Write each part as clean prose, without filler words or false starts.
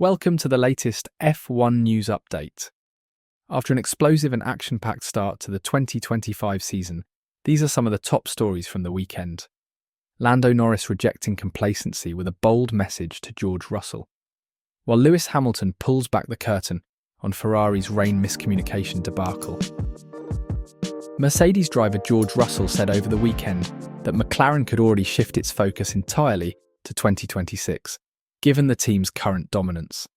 Welcome to the latest F1 news update. After an explosive and action-packed start to the 2025 season, these are some of the top stories from the weekend. Lando Norris rejecting complacency with a bold message to George Russell, while Lewis Hamilton pulls back the curtain on Ferrari's rain miscommunication debacle. Mercedes driver George Russell said over the weekend that McLaren could already shift its focus entirely to 2026, given the team's current dominance.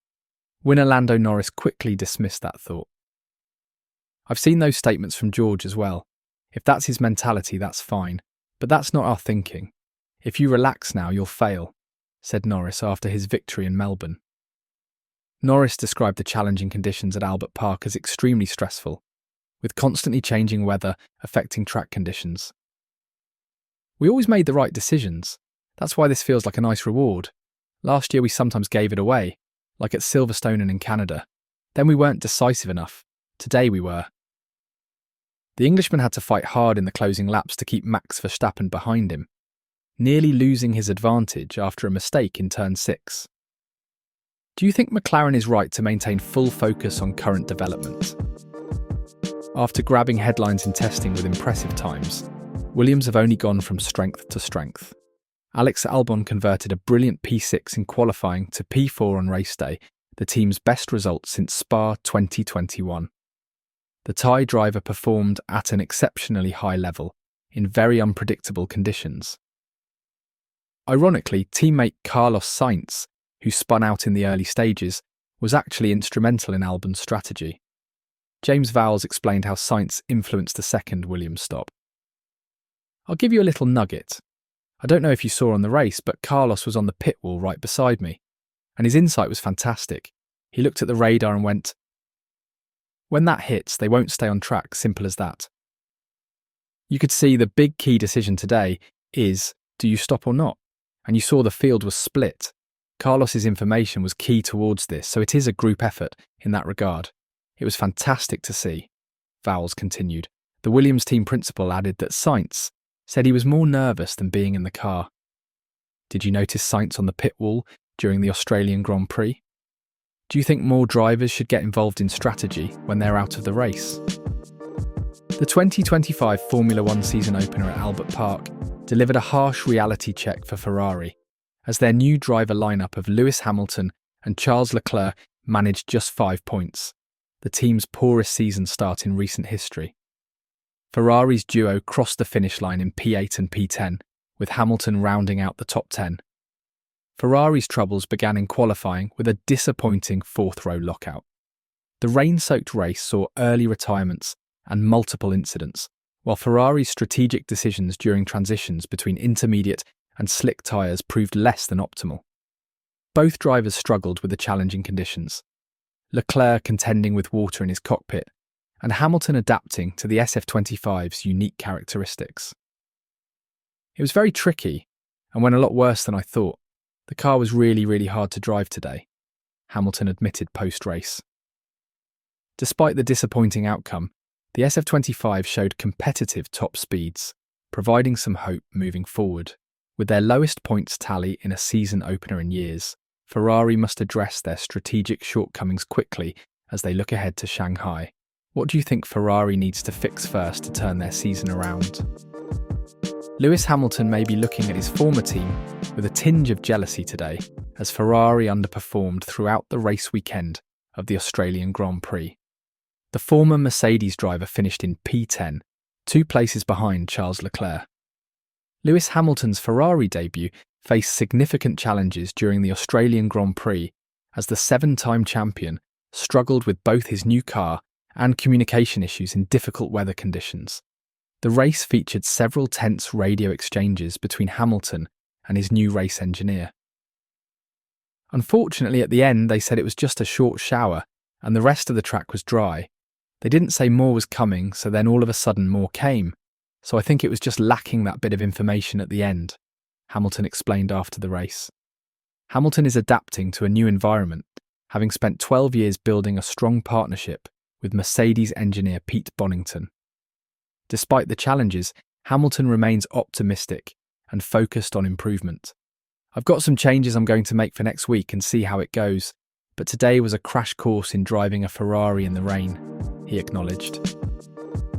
Winner Lando Norris quickly dismissed that thought. "I've seen those statements from George as well. If that's his mentality, that's fine. But that's not our thinking. If you relax now, you'll fail," said Norris after his victory in Melbourne. Norris described the challenging conditions at Albert Park as extremely stressful, with constantly changing weather affecting track conditions. "We always made the right decisions. That's why this feels like a nice reward. Last year we sometimes gave it away, like at Silverstone and in Canada. Then we weren't decisive enough. Today we were." The Englishman had to fight hard in the closing laps to keep Max Verstappen behind him, nearly losing his advantage after a mistake in turn 6. Do you think McLaren is right to maintain full focus on current development? After grabbing headlines in testing with impressive times, Williams have only gone from strength to strength. Alex Albon converted a brilliant P6 in qualifying to P4 on race day, the team's best result since Spa 2021. The Thai driver performed at an exceptionally high level in very unpredictable conditions. Ironically, teammate Carlos Sainz, who spun out in the early stages, was actually instrumental in Albon's strategy. James Vowles explained how Sainz influenced the second Williams stop. "I'll give you a little nugget. I don't know if you saw on the race, but Carlos was on the pit wall right beside me, and his insight was fantastic. He looked at the radar and went, 'When that hits, they won't stay on track, simple as that.' You could see the big key decision today is, do you stop or not? And you saw the field was split. Carlos's information was key towards this, so it is a group effort in that regard. It was fantastic to see," Vowles continued. The Williams team principal added that Sainz said he was more nervous than being in the car. "Did you notice Sainz on the pit wall during the Australian Grand Prix? Do you think more drivers should get involved in strategy when they're out of the race?" The 2025 Formula One season opener at Albert Park delivered a harsh reality check for Ferrari, as their new driver lineup of Lewis Hamilton and Charles Leclerc managed just 5 points, the team's poorest season start in recent history. Ferrari's duo crossed the finish line in P8 and P10, with Hamilton rounding out the top 10. Ferrari's troubles began in qualifying with a disappointing fourth-row lockout. The rain-soaked race saw early retirements and multiple incidents, while Ferrari's strategic decisions during transitions between intermediate and slick tyres proved less than optimal. Both drivers struggled with the challenging conditions, Leclerc contending with water in his cockpit, and Hamilton adapting to the SF25's unique characteristics. "It was very tricky, and went a lot worse than I thought. The car was really hard to drive today," Hamilton admitted post-race. Despite the disappointing outcome, the SF25 showed competitive top speeds, providing some hope moving forward. With their lowest points tally in a season opener in years, Ferrari must address their strategic shortcomings quickly as they look ahead to Shanghai. What do you think Ferrari needs to fix first to turn their season around? Lewis Hamilton may be looking at his former team with a tinge of jealousy today, as Ferrari underperformed throughout the race weekend of the Australian Grand Prix. The former Mercedes driver finished in P10, 2 places behind Charles Leclerc. Lewis Hamilton's Ferrari debut faced significant challenges during the Australian Grand Prix, as the 7-time champion struggled with both his new car and communication issues in difficult weather conditions. The race featured several tense radio exchanges between Hamilton and his new race engineer. Unfortunately, at the end, they said it was just a short shower and the rest of the track was dry. They didn't say more was coming, so then all of a sudden more came. So I think it was just lacking that bit of information at the end, Hamilton explained after the race. Hamilton is adapting to a new environment, having spent 12 years building a strong partnership with Mercedes engineer Pete Bonington. Despite the challenges, Hamilton remains optimistic and focused on improvement. "I've got some changes I'm going to make for next week and see how it goes. but today was a crash course in driving a Ferrari in the rain, he acknowledged.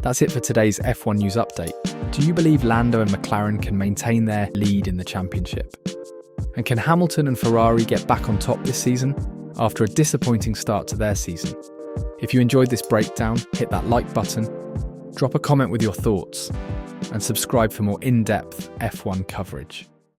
That's it for today's F1 News Update. Do you believe Lando and McLaren can maintain their lead in the championship? And can Hamilton and Ferrari get back on top this season after a disappointing start to their season? If you enjoyed this breakdown, hit that like button, drop a comment with your thoughts, and subscribe for more in-depth F1 coverage.